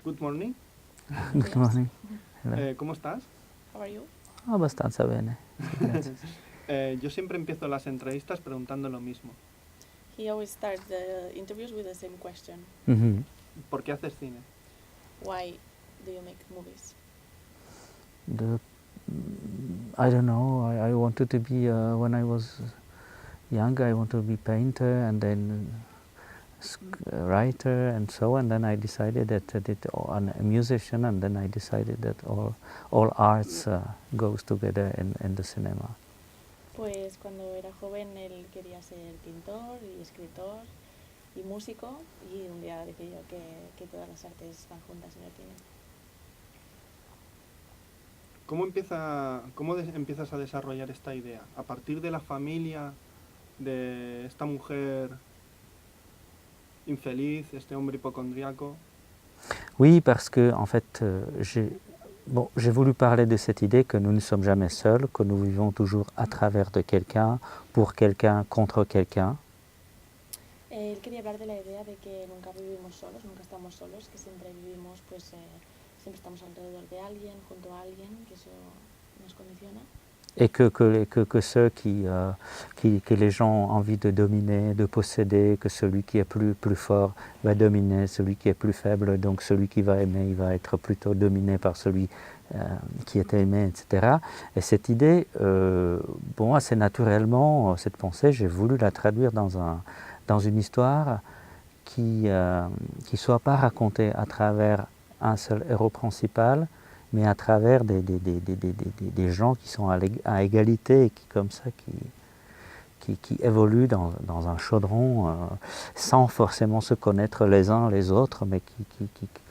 Good morning. Good morning. ¿Cómo estás? How are you? Abbastanza bene. Yo siempre empiezo las entrevistas preguntando lo mismo. He always starts the interviews with the same question. Mhm. ¿Por qué haces cine? Why do you make movies? I don't know. I wanted to be when I was young. I wanted to be painter and then writer and so. And then I decided that a musician. And then I decided that all arts goes together in the cinema. Pues cuando era joven él quería ser pintor y escritor y músico y un día decidió que todas las artes van juntas en el cine. ¿Cómo empiezas a desarrollar esta idea? ¿A partir de la familia de esta mujer infeliz, este hombre hipocondriaco? Oui, parce que en fait, j'ai voulu parler de cette idée que nous ne sommes jamais seuls, que nous vivons toujours à travers de quelqu'un, pour quelqu'un, contre quelqu'un. Él quería hablar de la idea de que nunca vivimos solos, nunca estamos solos, que siempre vivimos, pues siempre estamos alrededor de alguien, junto a alguien, que eso nos condiciona. Et que ceux que les gens ont envie de dominer, de posséder, que celui qui est plus fort va dominer celui qui est plus faible, donc celui qui va aimer, il va être plutôt dominé par celui qui est aimé, etc. Et cette idée, bon, assez naturellement, cette pensée, j'ai voulu la traduire dans une histoire qui ne soit pas racontée à travers un seul héros principal, mais à travers des gens qui sont à égalité et qui, comme ça, qui évoluent dans un chaudron sans forcément se connaître les uns les autres, mais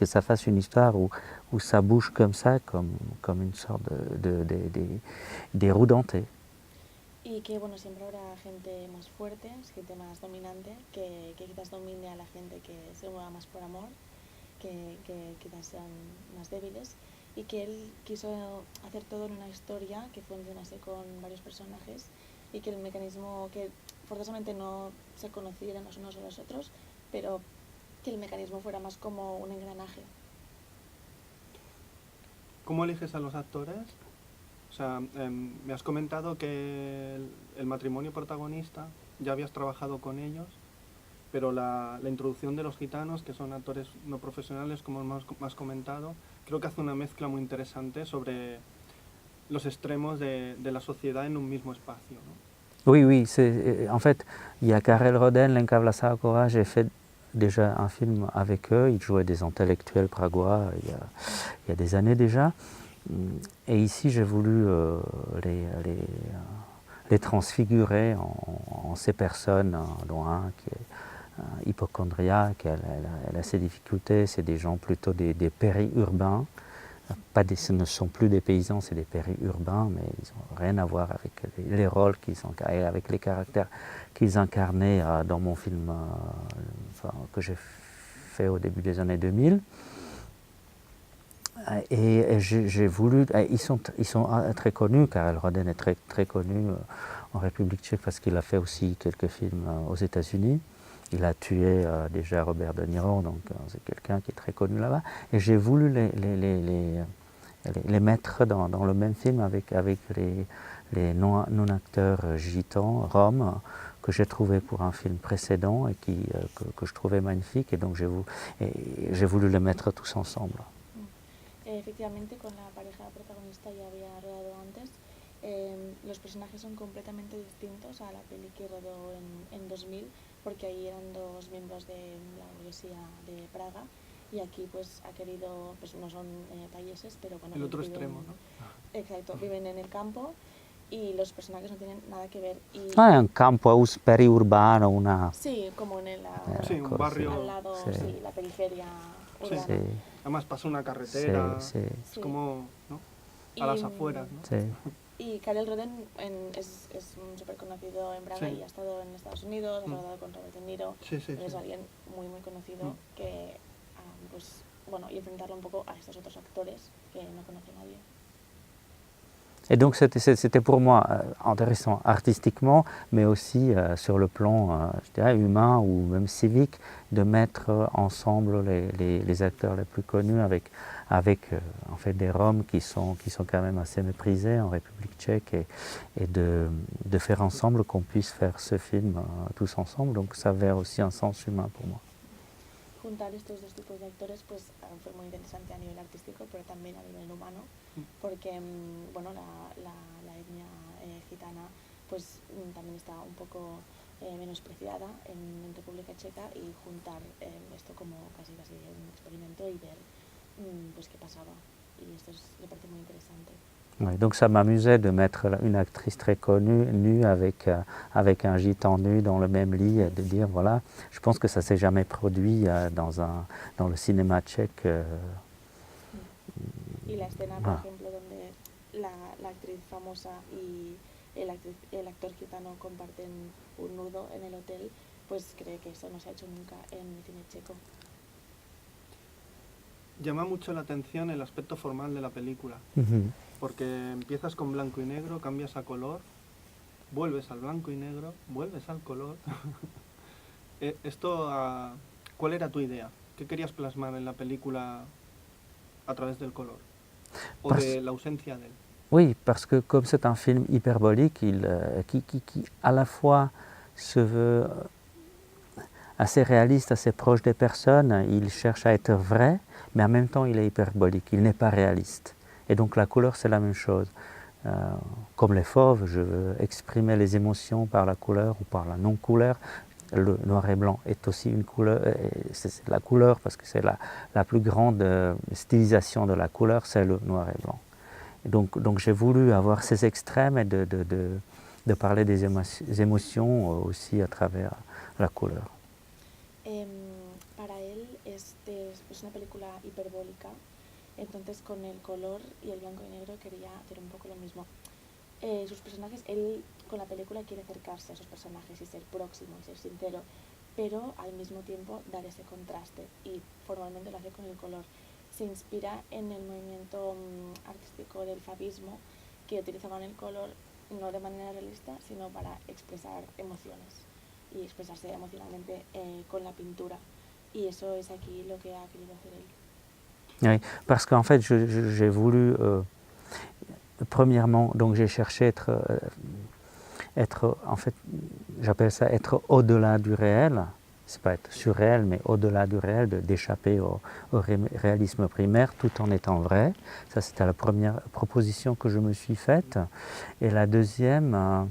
que ça fasse une histoire où ça bouge comme ça, comme une sorte de roues dentées. Y que bueno, siempre habrá gente más fuerte, gente más dominante, que quizás domine a la gente que se mueva más por amor, que quizás sean más débiles, y que él quiso hacer todo en una historia que funcionase con varios personajes y que el mecanismo, que forzosamente no se conocieran los unos a los otros, pero que el mecanismo fuera más como un engranaje. ¿Cómo eliges a los actores? O sea, me has comentado que el matrimonio protagonista, ya habías trabajado con ellos, pero la introducción de los gitanos, que son actores no profesionales, como me has comentado, creo que hace una mezcla muy interesante sobre los extremos de la sociedad en un mismo espacio, ¿no? Oui, en fait, il y a Karel Roden, Lenka Vlasakova, j'ai fait déjà un film avec eux, ils jouaient des intellectuels pragois il y a des années déjà, et ici j'ai voulu les transfigurer en ces personnes, dont un qui est hypochondriaque, elle a ses difficultés, c'est des gens plutôt des périurbains. Ce ne sont plus des paysans, c'est des périurbains, mais ils n'ont rien à voir avec les rôles avec les caractères qu'ils incarnaient dans mon film que j'ai fait au début des années 2000. Et j'ai voulu... Ils sont très connus, Karel Roden est très, très connu en République tchèque parce qu'il a fait aussi quelques films aux États-Unis. Il a tué déjà Robert De Niro, donc c'est quelqu'un qui est très connu là-bas. Et j'ai voulu les mettre dans le même film avec les non-acteurs gitans, roms, que j'ai trouvé pour un film précédent et que je trouvais magnifique. Et donc j'ai voulu les mettre tous ensemble. Efectivamente, con la pareja protagonista ya había rodado antes. Los personajes son completamente distintos a la peli que rodó en 2000, porque ahí eran dos miembros de la burguesía de Praga y aquí pues ha querido, pues no son payeses, pero bueno, el otro viven, extremo, ¿no? Exacto, viven en el campo y los personajes no tienen nada que ver. Y un campo periurbano, una... Sí, como en sí, un barrio al lado, sí, la periferia urbana. Sí. Además pasa una carretera, sí. Es como, ¿no? A las afueras, ¿no? Sí. Y Karel Roden es súper conocido en Praga y ha estado en Estados Unidos, ha trabajado con Robert De Niro, es alguien muy muy conocido que, pues, bueno, y enfrentarlo un poco a estos otros actores que no conoce nadie. Et donc c'était pour moi intéressant artistiquement, mais aussi sur le plan je dirais, humain ou même civique, de mettre ensemble les acteurs les plus connus avec en fait des Roms qui sont quand même assez méprisés en République tchèque et de faire ensemble qu'on puisse faire ce film tous ensemble. Donc ça avait aussi un sens humain pour moi. Juntar estos dos tipos de actores pues fue muy interesante a nivel artístico, pero también a nivel humano, porque bueno, la etnia gitana pues también está un poco menospreciada en República Checa, y juntar esto como casi un experimento y ver pues qué pasaba, y esto me parece muy interesante. Ouais, donc ça m'amusait de mettre une actrice très connue nue avec un gitan nu dans le même lit et de dire voilà, je pense que ça ne s'est jamais produit dans le cinéma tchèque. Y la escena, por ejemplo, donde la actriz famosa y el actor gitano comparten un nudo en el hotel, pues cree que eso no se ha hecho nunca en el cine checo. Llama mucho la atención el aspecto formal de la película, porque empiezas con blanco y negro, cambias a color, vuelves al blanco y negro, vuelves al color. ¿Cuál era tu idea? ¿Qué querías plasmar en la película a través del color o de la ausencia de él? Oui, parce que comme c'est un film hyperbolique, qui à la fois se veut assez réaliste, assez proche des personnes, il cherche à être vrai, mais en même temps il est hyperbolique, il n'est pas réaliste. Et donc la couleur c'est la même chose. Comme les fauves, je veux exprimer les émotions par la couleur ou par la non-couleur. Le noir et blanc est aussi une couleur, c'est la couleur parce que c'est la plus grande stylisation de la couleur, c'est le noir et blanc. Et donc j'ai voulu avoir ces extrêmes et de parler des émotions aussi à travers la couleur. Para él es una película hiperbólica, entonces con el color y el blanco y negro quería hacer un poco lo mismo. Sus personajes, él con la película quiere acercarse a esos personajes y ser próximo y ser sincero, pero al mismo tiempo dar ese contraste, y formalmente lo hace con el color. Se inspira en el movimiento artístico del fauvismo, que utilizaban el color no de manera realista, sino para expresar emociones y expresarse emocionalmente con la pintura. Y eso es aquí lo que ha querido hacer él. Oui, parce qu'en fait, j'ai voulu, premièrement, donc j'ai cherché être, en fait, j'appelle ça être au-delà du réel. C'est pas être surréel, mais au-delà du réel, d'échapper au réalisme primaire tout en étant vrai. Ça, c'était la première proposition que je me suis faite. Et la deuxième,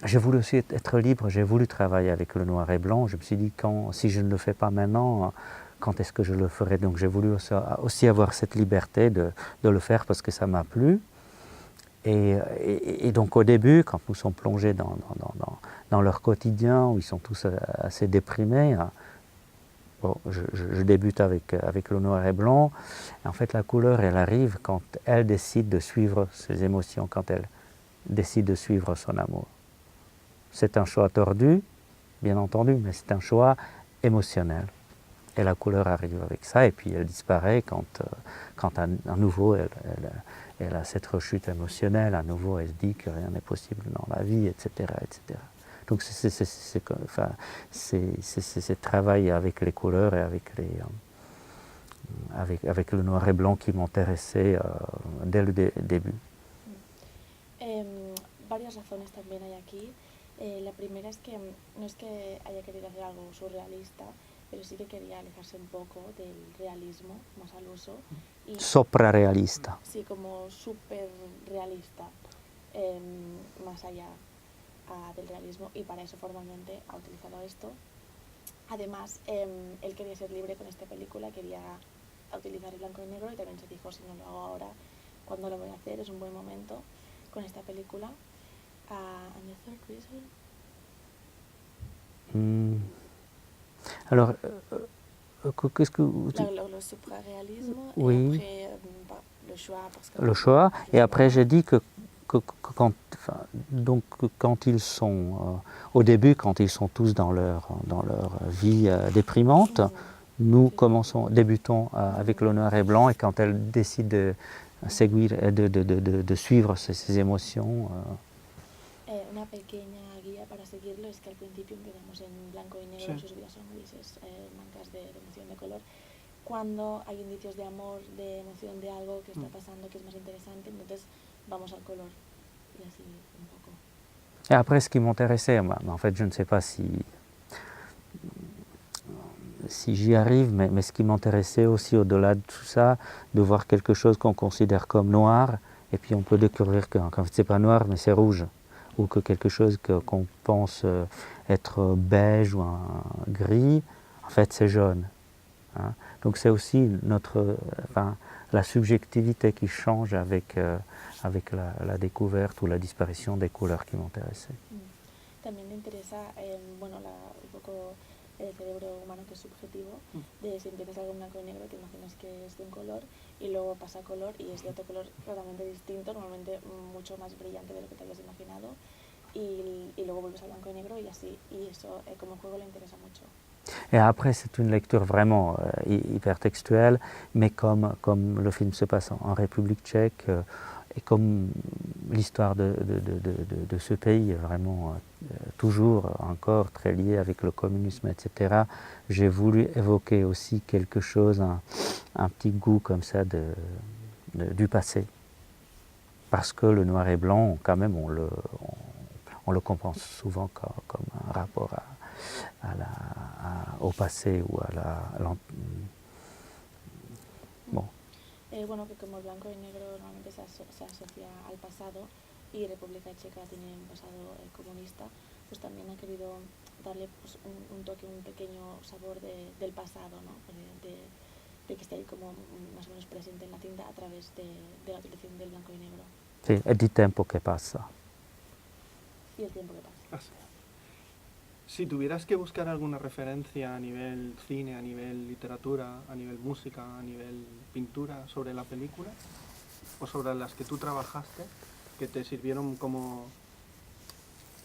j'ai voulu aussi être libre, j'ai voulu travailler avec le noir et blanc. Je me suis dit, si je ne le fais pas maintenant, quand est-ce que je le ferai? Donc j'ai voulu aussi avoir cette liberté de le faire parce que ça m'a plu. Et donc au début, quand nous sommes plongés dans leur quotidien, où ils sont tous assez déprimés, bon, je débute avec le noir et blanc. Et en fait, la couleur, elle arrive quand elle décide de suivre ses émotions, quand elle décide de suivre son amour. C'est un choix tordu, bien entendu, mais c'est un choix émotionnel. Et la couleur arrive avec ça, et puis elle disparaît quand à nouveau elle a cette rechute émotionnelle, à nouveau elle se dit que rien n'est possible dans la vie, etc. etc. Donc c'est ce travail avec les couleurs et avec le noir et blanc qui m'intéressait dès le début. Varias razones también hay aquí. La primera es que no es que haya querido hacer algo surrealista, pero sí que quería alejarse un poco del realismo más al uso. Y, Soprarealista. Sí, como súper realista, más allá del realismo, y para eso formalmente ha utilizado esto. Además, él quería ser libre con esta película, quería utilizar el blanco y negro, y también se dijo, si no lo hago ahora, ¿cuándo lo voy a hacer? Es un buen momento con esta película. And the third reason? Alors, qu'est-ce que... Le supraréalisme, oui. Et après le choix. Parce que le choix, et après j'ai dit que quand ils sont, au début, quand ils sont tous dans leur vie déprimante, nous débutons avec le noir et blanc, et quand elle décide de suivre ces émotions. Una pequeña guía para seguirlo es que al principio empezamos en blanco y negro, Sí. sus vidas son grises, mancas de emoción, de color. Cuando hay indicios de amor, de emoción, de algo que está pasando que es más interesante, entonces vamos al color y así un poco. Et après, ce qui m'intéressait, en fait, je ne sais pas si j'y arrive, mais ce qui m'intéressait aussi au-delà de tout ça, de voir quelque chose qu'on considère comme noir, et puis on peut découvrir qu'en fait c'est pas noir, mais c'est rouge, ou que quelque chose qu'on pense être beige ou un gris, en fait c'est jaune. Hein. Donc c'est aussi la subjectivité qui change avec la découverte ou la disparition des couleurs qui m'intéressaient. También te interesa, un poco el cerebro humano que es subjetivo, de si empiezas algo en blanco y negro, te imaginas que es de un color y luego pasa a color y es de otro color totalmente distinto, normalmente mucho más brillante de lo que te habías imaginado, y luego vuelves al blanco y negro y así, y eso como juego le interesa mucho. Et après, c'est une lecture vraiment hypertextuelle, mais comme le film se passe en République tchèque, et comme l'histoire de ce pays est vraiment toujours encore très liée avec le communisme, etc., j'ai voulu évoquer aussi quelque chose, un petit goût comme ça du passé. Parce que le noir et blanc, quand même, on le comprend souvent comme un rapport au passé ou bon. Bueno, que como el blanco y negro normalmente se asocia al pasado y República Checa tiene un pasado comunista, pues también ha querido darle pues, un toque, un pequeño sabor del pasado, ¿no? De que esté ahí como más o menos presente en la tinta a través de la utilización del blanco y negro. Sí, el tiempo que pasa. Y el tiempo que pasa. Así. Si tuvieras que buscar alguna referencia a nivel cine, a nivel literatura, a nivel música, a nivel pintura sobre la película, o sobre las que tú trabajaste, que te sirvieron como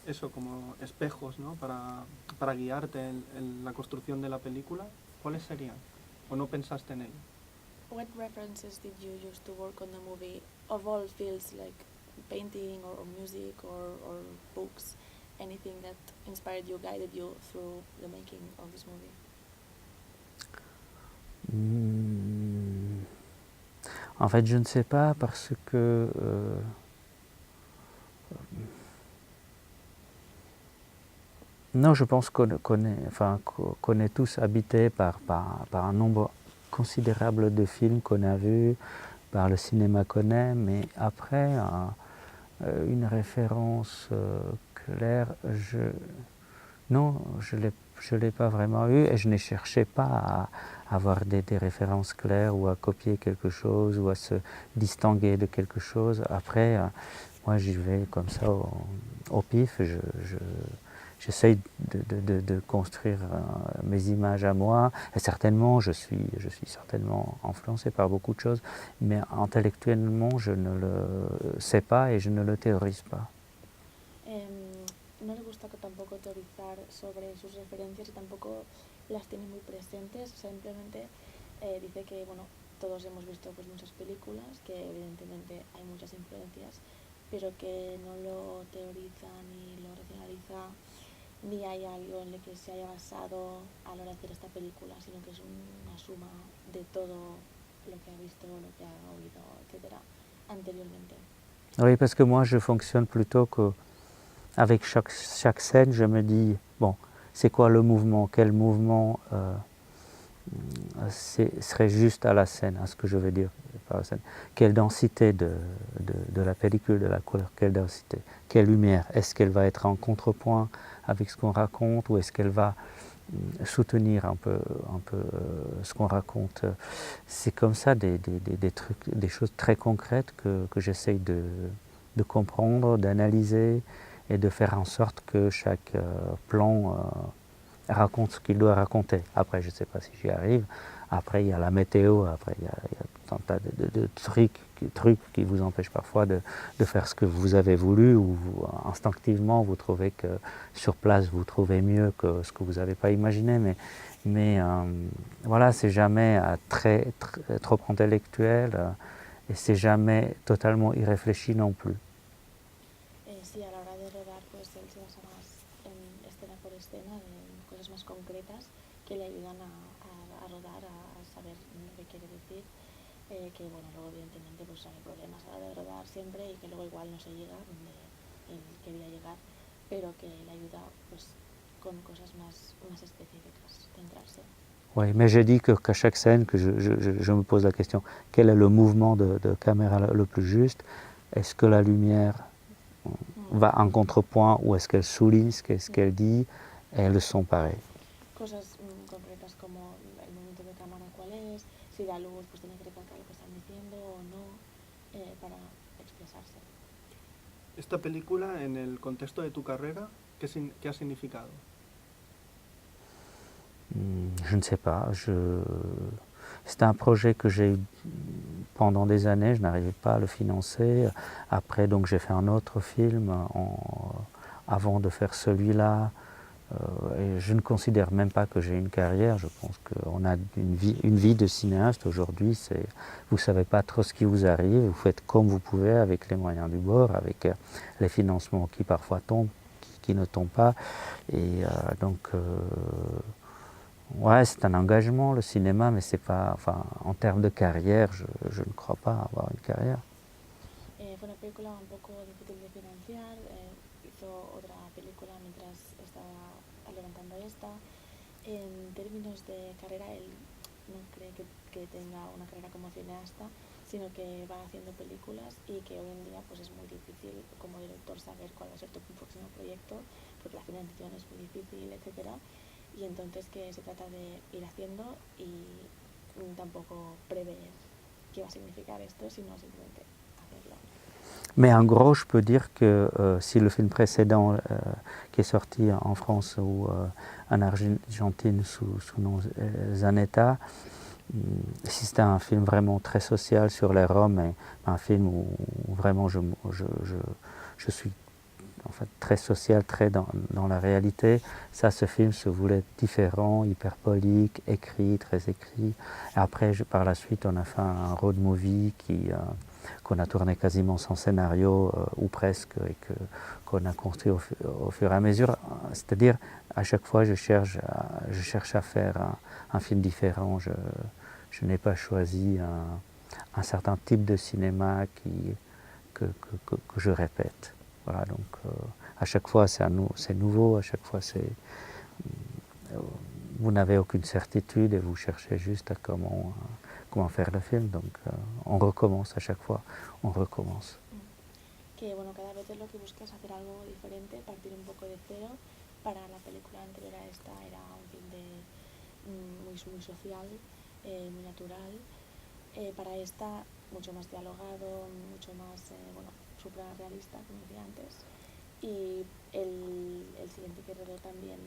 espejos, ¿no? para guiarte en la construcción de la película, ¿cuáles serían? ¿O no pensaste en ello? What references did you use to work on the movie of all fields, like painting or music or books? Anything that inspired you, guided you through the making of this movie? En fait, je ne sais pas parce que non, je pense qu'on est tous habités par un nombre considérable de films qu'on a vus, par le cinéma qu'on aime, mais après, une référence claire, je l'ai pas vraiment eu et je n'ai cherché pas à avoir des références claires ou à copier quelque chose ou à se distinguer de quelque chose. Après, moi j'y vais comme ça au pif, j'essaye de construire mes images à moi et certainement je suis certainement influencé par beaucoup de choses, mais intellectuellement je ne le sais pas et je ne le théorise pas. No le gusta tampoco teorizar sobre sus referencias y tampoco las tiene muy presentes, simplemente dice que bueno, todos hemos visto pues muchas películas, que evidentemente hay muchas influencias, pero que no lo teoriza ni lo racionaliza, ni hay algo en el que se haya basado a la hora de hacer esta película, sino que es una suma de todo lo que ha visto, lo que ha oído, etc. anteriormente. Oui, parce que moi je fonctionne plutôt avec chaque scène, je me dis, bon, c'est quoi le mouvement? Quel mouvement serait juste à la scène, à ce que je veux dire par la scène? Quelle densité de la pellicule, de la couleur? Quelle densité? Quelle lumière? Est-ce qu'elle va être en contrepoint avec ce qu'on raconte ou est-ce qu'elle va soutenir un peu ce qu'on raconte? C'est comme ça des trucs, des choses très concrètes que j'essaye de comprendre, d'analyser et de faire en sorte que chaque plan raconte ce qu'il doit raconter. Après, je ne sais pas si j'y arrive. Après, il y a la météo, après, il y a tout un tas de trucs qui vous empêchent parfois de faire ce que vous avez voulu ou instinctivement, vous trouvez que sur place, vous trouvez mieux que ce que vous n'avez pas imaginé. Mais voilà, c'est jamais trop intellectuel. c'est jamais totalement irréfléchi non plus. Sí, a la hora de rodar, pues él se basa más en escena por escena, en cosas más concretas que le ayudan a rodar, a saber lo que quiere decir. Que bueno, luego evidentemente pues hay problemas a la hora de rodar siempre y que luego igual no se llega donde él quería llegar, pero que le ayuda pues con cosas más específicas, centrarse. Oui, mais j'ai dit qu'à chaque scène, que je me pose la question, quel est le mouvement de caméra le plus juste? Est-ce que la lumière va en contrepoint ou est-ce qu'elle souligne ce qu'elle dit? Et le son pareil. Cosas concretas como el movimiento de cámara cuál es, si la luz pues tiene que recalcar lo que están diciendo o no, para expresarse. Esta película, en el contexto de tu carrera, ¿qué ha significado? Je ne sais pas. C'était un projet que j'ai eu pendant des années, je n'arrivais pas à le financer. Après, donc, j'ai fait un autre film avant de faire celui-là. Et je ne considère même pas que j'ai une carrière. Je pense qu'on a une vie de cinéaste aujourd'hui. Vous ne savez pas trop ce qui vous arrive. Vous faites comme vous pouvez avec les moyens du bord, avec les financements qui parfois tombent, qui ne tombent pas. Et ouais, c'est un engagement, le cinéma, mais c'est pas, enfin, en termes de carrière, je ne crois pas avoir une carrière. Fue una película un poco difícil de financiar, hizo otra película mientras estaba levantando esta. En términos de carrera, él no cree que tenga una carrera como cineasta, sino que va haciendo películas y que hoy en día pues es muy difícil como director saber cuál va a ser tu próximo proyecto, porque la financiación es muy difícil, etcétera. Y entonces que se trata de ir haciendo y tampoco prever qué va a significar esto, sino simplemente hacerlo. Mais en gros, je peux dire que si le film précédent qui est sorti en France ou en Argentine sous nos Zanetta, si c'était un film vraiment très social sur les Roms, et un film où vraiment je suis en fait très social, très dans la réalité, ça, ce film se voulait différent, hyperbolique, écrit, très écrit. Et après, par la suite, on a fait un road movie qu'on a tourné quasiment sans scénario ou presque, et qu'on a construit au fur et à mesure. C'est-à-dire, à chaque fois, je cherche à faire un film différent. Je n'ai pas choisi un certain type de cinéma que je répète. Voilà, donc à chaque fois c'est nouveau, à chaque fois vous n'avez aucune certitude et vous cherchez juste à comment faire le film, donc on recommence à chaque fois, on recommence. Que bueno, cada vez es lo que buscas hacer algo diferente, partir un poco de cero. Para la película anterior a esta era un film muy social, muy natural. Para esta mucho más dialogado, mucho más suprarrealista, como decía antes. Y el siguiente que rodó también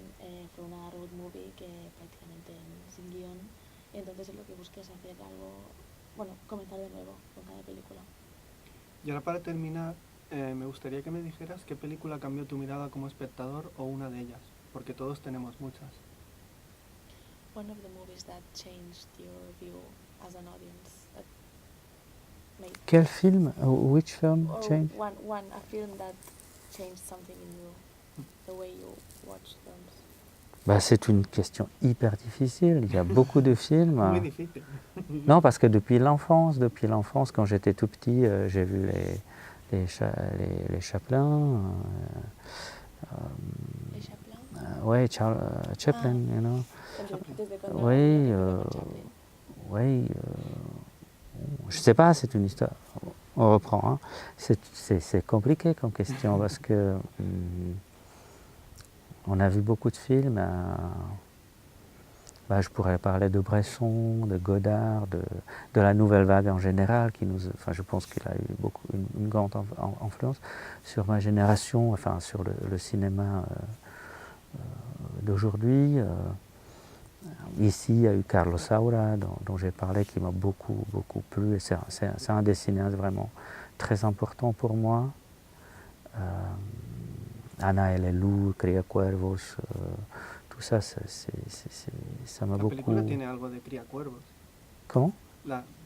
fue una road movie que prácticamente sin guión. Entonces es lo que busqué es hacer algo, comenzar de nuevo con cada película. Y ahora para terminar, me gustaría que me dijeras qué película cambió tu mirada como espectador o una de ellas, porque todos tenemos muchas. One of the movies that changed your view as an audience. Quel film? Which film changed? A film that changed something in you, the way you watch films. Bah, c'est une question hyper difficile. Il y a beaucoup de films. Muy difícil. Non, parce que depuis l'enfance, quand j'étais tout petit, j'ai vu les Chaplin. Les Chaplin? Oui, Chaplin, you know. Oui, oui. Je ne sais pas, c'est une histoire. On reprend. Hein. C'est compliqué comme question parce que on a vu beaucoup de films. Je pourrais parler de Bresson, de Godard, de la nouvelle vague en général, je pense qu'il a eu une grande influence sur ma génération, enfin sur le cinéma d'aujourd'hui. Ici, il y a eu Carlos Saura, dont j'ai parlé, qui m'a beaucoup plu. C'est un des cinéastes vraiment très important pour moi. Ana Elelu, Cría Cuervos, tout ça, ça m'a beaucoup... La película tiene algo de Cría Cuervos. ¿Cómo?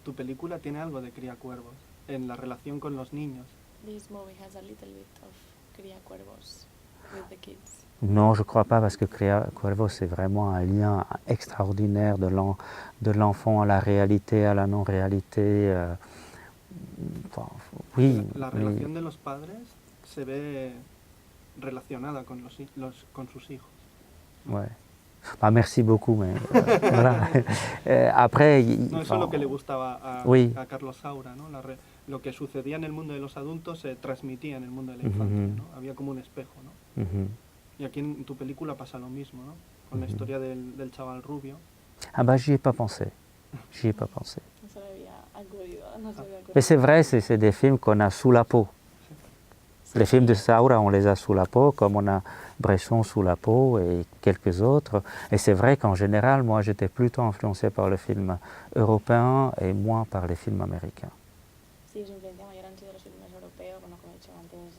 Tu película tiene algo de Cría Cuervos. en la relación con los niños. This movie has a little bit of Cría Cuervos with the kids. Non, je ne crois pas, parce que Cría Cuervos, c'est vraiment un lien extraordinaire de l'enfant à la réalité, à la non-réalité. Enfin, oui. La relación de los padres se ve relacionada con, con sus hijos. Ouais. Bah, merci beaucoup, mais voilà. Après, no, eso es lo que le gustaba a, oui. a Carlos Saura, ¿no? Lo que sucedía en el mundo de los adultos se transmitía en el mundo de la infancia, ¿no? Había como un espejo, ¿no? Y aquí en tu película pasa lo mismo, ¿no? Con la historia del chaval rubio. Ah bah j'y ai pas pensé. J'y ai pas pensé. No se había acudido, no se había Mais c'est vrai, c'est des films qu'on a sous la peau. Les films de Saura, on les a sous la peau, comme on a Bresson sous la peau et quelques autres. Et c'est vrai qu'en général, moi, j'étais plutôt influencé par le film européen et moins par les films américains. Sí, su influencia mayor han sido los filmes europeos, bueno, como he dicho antes,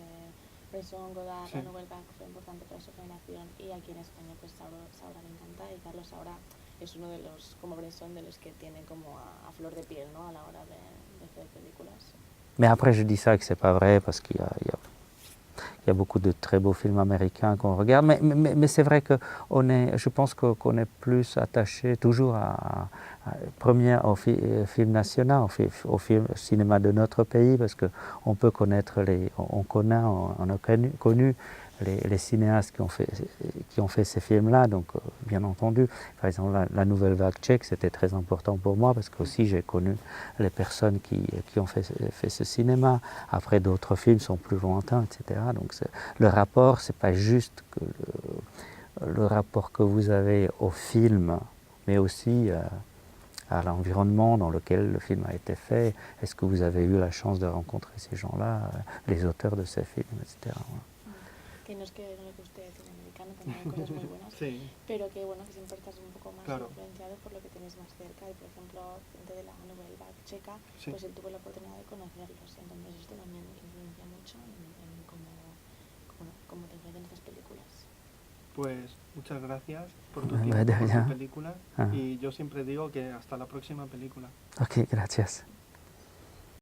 Bresson, Godard, la Nouvelle Vague fue importante para su generación, y aquí en España pues Saura me encanta, y Carlos Saura es uno de los, como Bresson, de los que tiene como a flor de piel, ¿no? A la hora de hacer películas. Mais après, je dis ça que c'est pas vrai, parce qu'il y a beaucoup de très beaux films américains qu'on regarde, mais c'est vrai que je pense qu'on est plus attaché toujours au film national, au cinéma de notre pays, parce qu'on peut connaître on a connu les cinéastes qui ont fait ces films-là, donc bien entendu, par exemple la Nouvelle Vague tchèque, c'était très important pour moi, parce que aussi j'ai connu les personnes qui ont fait ce cinéma. Après, d'autres films sont plus lointains, etc. Donc le rapport, c'est pas juste que le rapport que vous avez au film, mais aussi à l'environnement dans lequel le film a été fait. Est-ce que vous avez eu la chance de rencontrer ces gens-là, les auteurs de ces films, etc. Que no es que no le guste el cine americano, también hay cosas muy buenas, sí. pero que bueno, que siempre estás un poco más claro. influenciado por lo que tienes más cerca, y por ejemplo, gente de la Nouvelle Vague checa, sí. pues él tuvo la oportunidad de conocerlos, entonces esto también influencia mucho en cómo te influencian estas películas. Pues muchas gracias por tu tiempo, por tu película, y yo siempre digo que hasta la próxima película. Ok, gracias.